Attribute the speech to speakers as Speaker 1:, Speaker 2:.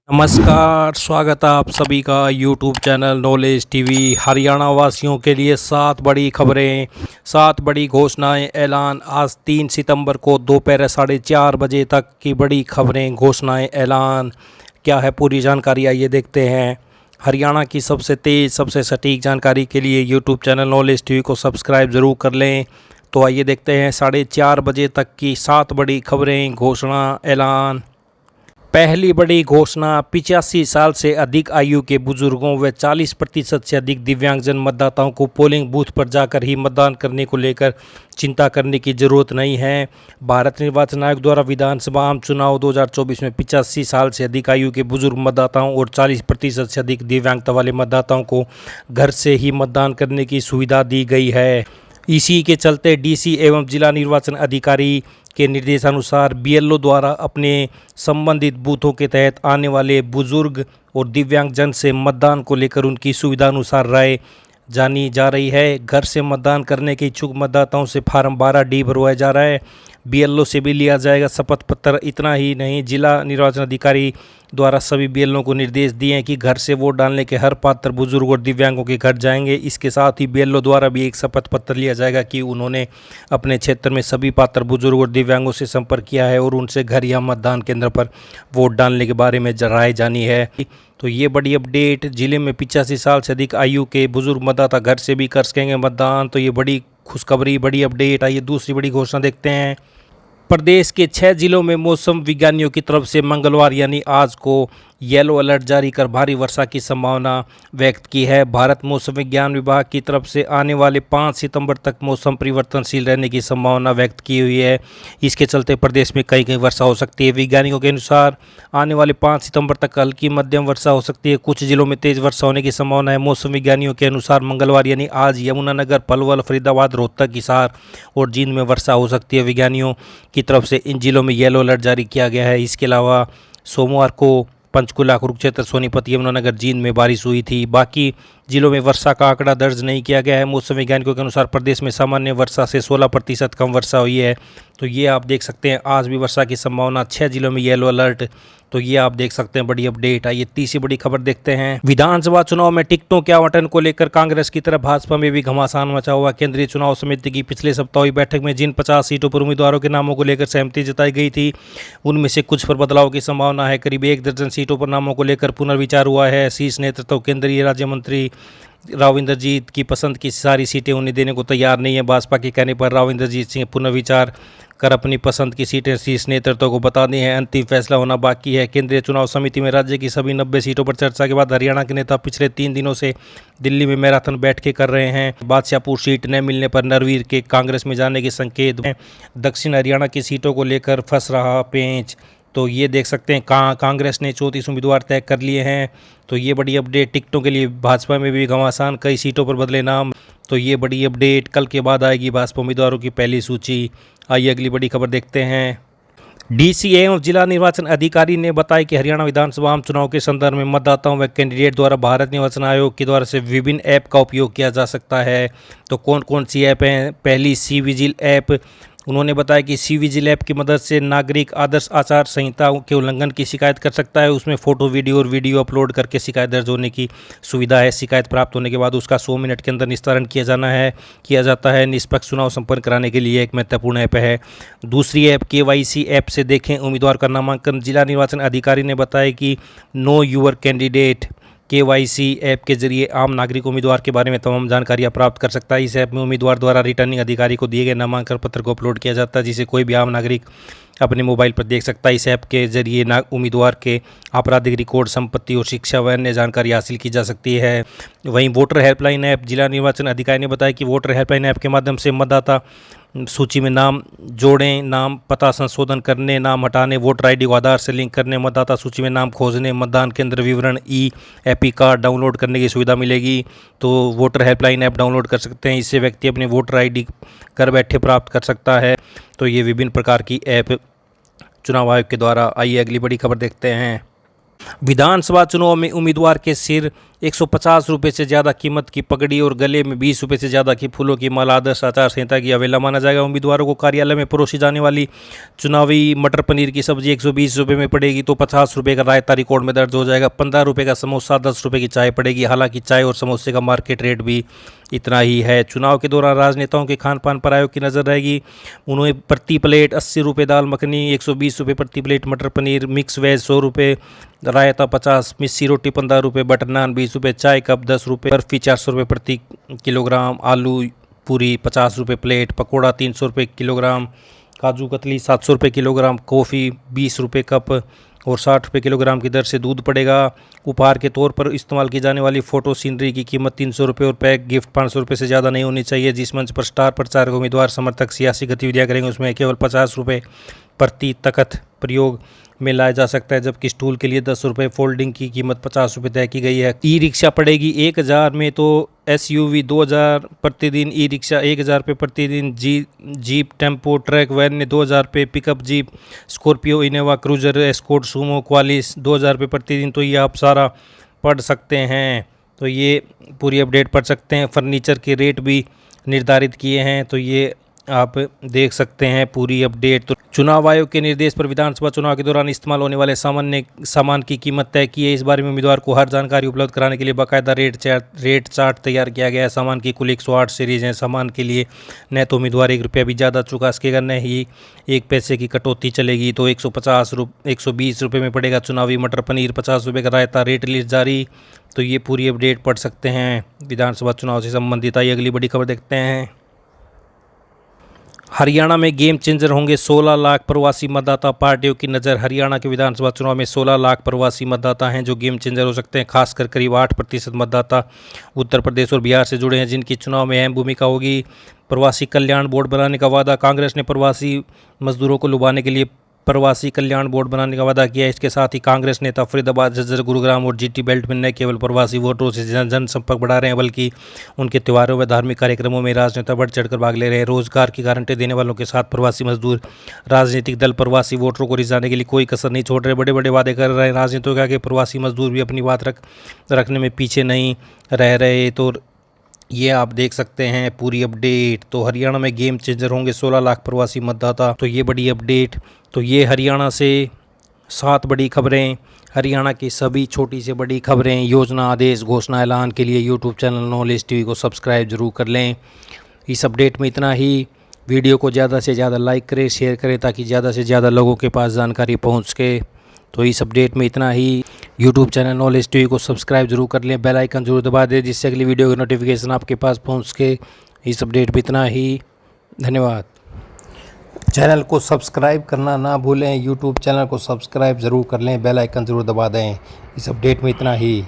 Speaker 1: नमस्कार, स्वागत है आप सभी का YouTube channel knowledge TV. Haryana वासियों के लिए 7 बड़ी घोषणाएं ऐलान। आज 3 सितंबर को दोपहर 4:30 बजे तक की बड़ी खबरें, घोषणाएं, ऐलान। क्या है पूरी जानकारी, आइए देखते हैं। हरियाणा की सबसे तेज़, सबसे सटीक जानकारी के लिए यूट्यूब चैनल नॉलेज टीवी को सब्सक्राइब ज़रूर कर लें। तो आइए देखते हैं 4:30 बजे तक की 7 बड़ी खबरें, घोषणा, ऐलान। पहली बड़ी घोषणा, 85 साल से अधिक आयु के बुजुर्गों व 40% से अधिक दिव्यांगजन मतदाताओं को पोलिंग बूथ पर जाकर ही मतदान करने को लेकर चिंता करने की जरूरत नहीं है। भारत निर्वाचन आयोग द्वारा विधानसभा आम चुनाव 2024 में 85 साल से अधिक आयु के बुजुर्ग मतदाताओं और 40% से अधिक दिव्यांगता वाले मतदाताओं को घर से ही मतदान करने की सुविधा दी गई है। इसी के चलते डीसी एवं जिला निर्वाचन अधिकारी के निर्देशानुसार बीएलओ द्वारा अपने संबंधित बूथों के तहत आने वाले बुजुर्ग और दिव्यांगजन से मतदान को लेकर उनकी सुविधा अनुसार राय जानी जा रही है। घर से मतदान करने के इच्छुक मतदाताओं से फार्म 12D भरवाया जा रहा है। बीएलओ से भी लिया जाएगा शपथ पत्र। इतना ही नहीं, जिला निर्वाचन अधिकारी द्वारा सभी बीएलओ को निर्देश दिए हैं कि घर से वोट डालने के हर पात्र बुजुर्ग और दिव्यांगों के घर जाएंगे। इसके साथ ही बीएलओ द्वारा भी एक शपथ पत्र लिया जाएगा कि उन्होंने अपने क्षेत्र में सभी पात्र बुजुर्ग और दिव्यांगों से संपर्क किया है और उनसे घर या मतदान केंद्र पर वोट डालने के बारे में राय जानी है। तो ये बड़ी अपडेट, जिले में 85 साल से अधिक आयु के बुजुर्ग मतदाता घर से भी कर सकेंगे मतदान। तो ये बड़ी खुशखबरी, बड़ी अपडेट। आइए दूसरी बड़ी घोषणा देखते हैं। प्रदेश के 6 जिलों में मौसम विज्ञानियों की तरफ से मंगलवार यानी आज को येलो अलर्ट जारी कर भारी वर्षा की संभावना व्यक्त की है। भारत मौसम विज्ञान विभाग की तरफ से आने वाले 5 सितंबर तक मौसम परिवर्तनशील रहने की संभावना व्यक्त की हुई है। इसके चलते प्रदेश में कहीं कहीं वर्षा हो सकती है। वैज्ञानिकों के अनुसार आने वाले 5 सितंबर तक हल्की मध्यम वर्षा हो सकती है। कुछ जिलों में तेज वर्षा होने की संभावना है। मौसम विज्ञानियों के अनुसार मंगलवार यानी आज यमुनानगर, पलवल, फरीदाबाद, रोहतक, हिसार और जींद में वर्षा हो सकती है। वैज्ञानिकों की तरफ से इन जिलों में येलो अलर्ट जारी किया गया है। इसके अलावा सोमवार को पंचकुला, कुरुक्षेत्र, सोनीपत, यमुनानगर, जींद में बारिश हुई थी। बाकी जिलों में वर्षा का आंकड़ा दर्ज नहीं किया गया है। मौसम वैज्ञानिकों के अनुसार प्रदेश में सामान्य वर्षा से 16% कम वर्षा हुई है। तो ये आप देख सकते हैं, आज भी वर्षा की संभावना। 6 जिलों में येलो अलर्ट। तो ये आप देख सकते हैं, बड़ी अपडेट। आइए तीसरी बड़ी खबर देखते हैं। विधानसभा चुनाव में टिकटों के आवंटन को लेकर कांग्रेस की तरफ भाजपा में भी घमासान मचा हुआ। केंद्रीय चुनाव समिति की पिछले सप्ताह हुई बैठक में जिन 50 सीटों पर उम्मीदवारों के नामों को लेकर सहमति जताई गई थी, उनमें से कुछ पर बदलाव की संभावना है। करीब 1 दर्जन सीटों पर नामों को लेकर पुनर्विचार हुआ है। शीर्ष नेतृत्व केंद्रीय राज्य मंत्री राव इंद्रजीत की पसंद की सारी सीटें उन्हें देने को तैयार नहीं है। भाजपा के कहने पर राव इंद्रजीत सिंह पुनर्विचार कर अपनी पसंद की सीटें शीर्ष नेतृत्व को बता दी हैं। अंतिम फैसला होना बाकी है। केंद्रीय चुनाव समिति में राज्य की सभी 90 सीटों पर चर्चा के बाद हरियाणा के नेता पिछले 3 दिनों से दिल्ली में मैराथन बैठकें कर रहे हैं। बादशाहपुर सीट न मिलने पर नरवीर के कांग्रेस में जाने के संकेत हैं। दक्षिण हरियाणा की सीटों को लेकर फंस रहा पेंच। तो ये देख सकते हैं, कांग्रेस ने 34 उम्मीदवार तय कर लिए हैं। तो ये बड़ी अपडेट। टिकटों के लिए भाजपा में भी घमासान, कई सीटों पर बदले नाम। तो ये बड़ी अपडेट। कल के बाद आएगी भाजपा उम्मीदवारों की पहली सूची। आइए अगली बड़ी खबर देखते हैं। डीसी एवं जिला निर्वाचन अधिकारी ने बताया कि हरियाणा विधानसभा आम चुनाव के संदर्भ में मतदाताओं व कैंडिडेट द्वारा भारत निर्वाचन आयोग के द्वारा से विभिन्न ऐप का उपयोग किया जा सकता है। तो कौन कौन सी ऐप हैं? पहली सी विजिल ऐप। उन्होंने बताया कि सी विजिल ऐप की मदद से नागरिक आदर्श आचार संहिता के उल्लंघन की शिकायत कर सकता है। उसमें फ़ोटो, वीडियो और वीडियो अपलोड करके शिकायत दर्ज होने की सुविधा है। शिकायत प्राप्त होने के बाद उसका 100 मिनट के अंदर निस्तारण किया जाता है। निष्पक्ष चुनाव संपन्न कराने के लिए एक महत्वपूर्ण ऐप है। दूसरी ऐप KYC ऐप से देखें उम्मीदवार का नामांकन। जिला निर्वाचन अधिकारी ने बताया कि know your candidate KYC app के जरिए आम नागरिक उम्मीदवार के बारे में तमाम जानकारियां प्राप्त कर सकता है। इस ऐप में उम्मीदवार द्वारा रिटर्निंग अधिकारी को दिए गए नामांकन पत्र को अपलोड किया जाता है, जिसे कोई भी आम नागरिक अपने मोबाइल पर देख सकता है। इस ऐप के जरिए उम्मीदवार के आपराधिक रिकॉर्ड, संपत्ति और शिक्षा व अन्य जानकारी हासिल की जा सकती है। वहीं वोटर हेल्पलाइन ऐप, जिला निर्वाचन अधिकारी ने बताया कि वोटर हेल्पलाइन ऐप के माध्यम से मतदाता सूची में नाम जोड़ें, नाम पता संशोधन करने, नाम हटाने, वोटर ID को आधार से लिंक करने, मतदाता सूची में नाम खोजने, मतदान केंद्र विवरण, EPI कार्ड डाउनलोड करने की सुविधा मिलेगी। तो वोटर हेल्पलाइन ऐप डाउनलोड कर सकते हैं। इससे व्यक्ति अपने वोटर ID घर बैठे प्राप्त कर सकता है। तो ये विभिन्न प्रकार की ऐप चुनाव आयोग के द्वारा। आइए अगली बड़ी खबर देखते हैं। विधानसभा चुनाव में उम्मीदवार के सिर 150 रुपये से ज़्यादा कीमत की पगड़ी और गले में 20 रुपये से ज़्यादा की फूलों की माला आदर्श आचार संहिता की अवहेलना माना जाएगा। उम्मीदवारों को कार्यालय में परोसी जाने वाली चुनावी मटर पनीर की सब्जी 120 रुपये में पड़ेगी तो 50 रुपये का रायता रिकॉर्ड में दर्ज हो जाएगा। 15 रुपये का समोसा, 10 रुपये की चाय पड़ेगी। हालांकि चाय और समोसे का मार्केट रेट भी इतना ही है। चुनाव के दौरान राजनेताओं के खान पान पर आयोग की नज़र रहेगी। उन्हें प्रति प्लेट 80 रुपये दाल मखनी, 120 रुपये प्रति प्लेट मटर पनीर, मिक्स वेज 100 रुपये, रायता 50, मिस्सी रोटी 15 रुपये, बटर नान 20 रुपये, चाय कप 10 रुपये, बर्फ़ी 400 रुपये प्रति किलोग्राम, आलू पूरी 50 रुपये प्लेट, पकौड़ा 300 रुपये किलोग्राम, काजू कतली 700 रुपये किलोग्राम, कॉफ़ी 20 रुपये कप और 60 रुपये किलोग्राम की दर से दूध पड़ेगा। उपहार के तौर पर इस्तेमाल की जाने वाली फ़ोटो सीनरी की कीमत 300 रुपये और पैक गिफ्ट 500 रुपये से ज़्यादा नहीं होनी चाहिए। जिस मंच पर स्टार प्रचारक उम्मीदवार समर्थक सियासी गतिविधियाँ करेंगे उसमें केवल 50 रुपये प्रति तख्त प्रयोग में लाया जा सकता है, जबकि स्टूल के लिए 10 रुपये, फोल्डिंग की कीमत 50 रुपये तय की गई है। ई रिक्शा पड़ेगी 1000 में तो SUV 2000 प्रतिदिन, ई रिक्शा 1000 रुपये प्रतिदिन, जीप टेम्पो ट्रक वैन ने 2000 रुपये, pickup jeep Scorpio Innova cruiser escort Sumo Qualis 2000 रुपये प्रतिदिन। तो ये आप सारा पढ़ सकते हैं, तो ये पूरी अपडेट पढ़ सकते हैं। फर्नीचर के रेट भी निर्धारित किए हैं, तो ये आप देख सकते हैं पूरी अपडेट। तो चुनाव आयोग के निर्देश पर विधानसभा चुनाव के दौरान इस्तेमाल होने वाले सामान की कीमत तय की है। इस बारे में उम्मीदवार को हर जानकारी उपलब्ध कराने के लिए बाकायदा रेट चार्ट तैयार किया गया है। सामान की कुल 108 सीरीज हैं। सामान के लिए न तो उम्मीदवार 1 रुपया भी ज़्यादा चुका सकेगा, न ही 1 पैसे की कटौती चलेगी। तो 120 रुपये में पड़ेगा चुनावी मटर पनीर, 50 रुपये का रायता। रेट लिस्ट जारी। तो ये पूरी अपडेट पढ़ सकते हैं विधानसभा चुनाव से संबंधित। आइए अगली बड़ी खबर देखते हैं। हरियाणा में गेम चेंजर होंगे 16 लाख प्रवासी मतदाता। पार्टियों की नज़र। हरियाणा के विधानसभा चुनाव में 16 लाख प्रवासी मतदाता हैं जो गेम चेंजर हो सकते हैं। खासकर करीब 8% मतदाता उत्तर प्रदेश और बिहार से जुड़े हैं, जिनकी चुनाव में अहम भूमिका होगी। प्रवासी कल्याण बोर्ड बनाने का वादा। कांग्रेस ने प्रवासी मजदूरों को लुभाने के लिए प्रवासी कल्याण बोर्ड बनाने का वादा किया है। इसके साथ ही कांग्रेस नेता फरीदाबाद, झज्जर, गुरुग्राम और GT बेल्ट में न केवल प्रवासी वोटरों से जनसंपर्क बढ़ा रहे हैं, बल्कि उनके त्योहारों व धार्मिक कार्यक्रमों में राजनेता बढ़ चढ़कर भाग ले रहे हैं। रोजगार की गारंटी देने वालों के साथ प्रवासी मजदूर राजनीतिक दल प्रवासी वोटरों को रिझाने के लिए कोई कसर नहीं छोड़ रहे। बड़े बड़े वादे कर रहे हैं। राजनीतियों के आगे प्रवासी मजदूर भी अपनी बात रखने में पीछे नहीं रह रहे। तो ये आप देख सकते हैं पूरी अपडेट। तो हरियाणा में गेम चेंजर होंगे 16 लाख प्रवासी मतदाता। तो ये बड़ी अपडेट। तो ये हरियाणा से 7 बड़ी खबरें, हरियाणा की सभी छोटी से बड़ी खबरें, योजना, आदेश, घोषणा, ऐलान के लिए यूट्यूब चैनल नॉलेज टीवी को सब्सक्राइब जरूर कर लें। इस अपडेट में इतना ही। वीडियो को ज़्यादा से ज़्यादा लाइक करें, शेयर करें, ताकि ज़्यादा से ज़्यादा लोगों के पास जानकारी पहुँच सके। तो इस अपडेट में इतना ही। यूट्यूब चैनल नॉलेज टीवी को सब्सक्राइब जरूर कर लें, बेल आइकन जरूर दबा दें, जिससे अगली वीडियो की नोटिफिकेशन आपके पास पहुंच सके। इस अपडेट में इतना ही। धन्यवाद। चैनल को सब्सक्राइब करना ना भूलें। यूट्यूब चैनल को सब्सक्राइब जरूर कर लें, बेल आइकन जरूर दबा दें। इस अपडेट में इतना ही।